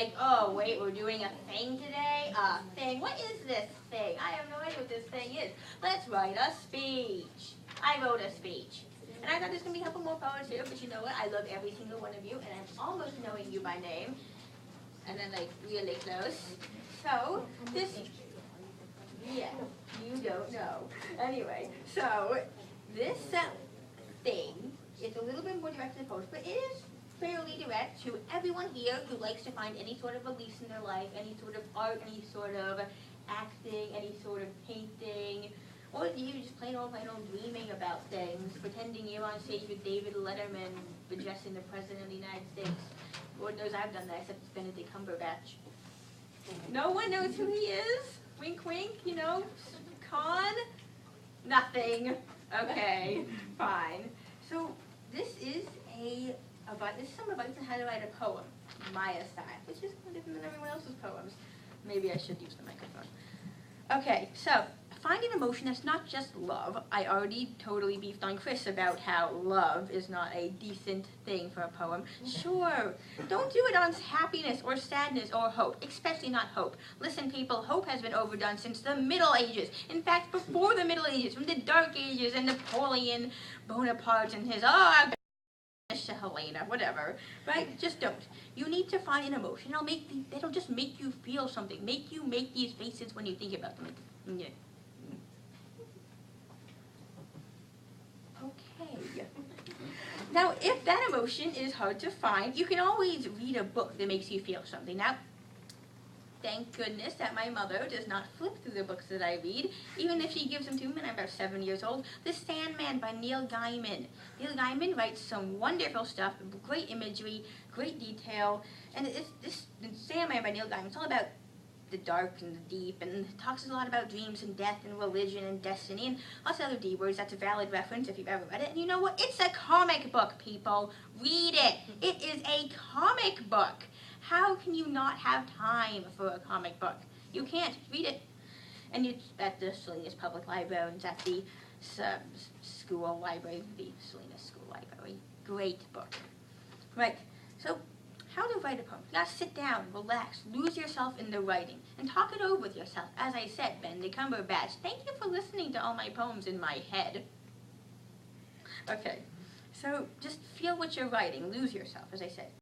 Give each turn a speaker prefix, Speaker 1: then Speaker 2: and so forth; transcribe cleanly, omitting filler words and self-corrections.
Speaker 1: like, oh, wait, we're doing a thing today? A thing? What is this thing? I have no idea what this thing is. Let's write a speech. I wrote a speech. And I thought there's going to be a couple more poets here, but you know what? I love every single one of you, and I'm almost knowing you by name. And then, like, really close. So, this, yeah, you don't know. Anyway, so, this thing is a little bit more direct than post, but it is fairly direct to everyone here who likes to find any sort of release in their life, any sort of art, any sort of acting, any sort of painting, or you just plain old dreaming about things, pretending you're on stage with David Letterman addressing the President of the United States. Lord knows I've done that, except it's Benedict Cumberbatch. No one knows who he is? Wink, wink, you know? Con? Nothing. Okay, fine. So this is some advice on how to write a poem, Maya style, which is different than everyone else's poems. Maybe I should use the microphone. Okay, so find an emotion that's not just love. I already totally beefed on Chris about how love is not a decent thing for a poem. Sure, don't do it on happiness or sadness or hope, especially not hope. Listen, people, hope has been overdone since the Middle Ages. In fact, before the Middle Ages, from the Dark Ages and Napoleon Bonaparte and his, Helena, whatever, right? Just don't. You need to find an emotion. It'll just make you feel something. Make you make these faces when you think about them. Yeah. Okay. Now, if that emotion is hard to find, you can always read a book that makes you feel something. Now, thank goodness that my mother does not flip through the books that I read, even if she gives them to me when I'm about 7 years old. The Sandman by Neil Gaiman. Neil Gaiman writes some wonderful stuff, great imagery, great detail, and the Sandman by Neil Gaiman, it's all about the dark and the deep, and talks a lot about dreams and death and religion and destiny and lots of other D words. That's a valid reference if you've ever read it. And you know what? It's a comic book, people. Read it. It is a comic book. How can you not have time for a comic book? You can't. Read it. And it's at the Salinas Public Library. It's at the school library, the Salinas School Library. Great book. Right. So, how to write a poem. You gotta sit down, relax, lose yourself in the writing, and talk it over with yourself. As I said, Benedict Cumberbatch, thank you for listening to all my poems in my head. Okay. So, just feel what you're writing. Lose yourself, as I said.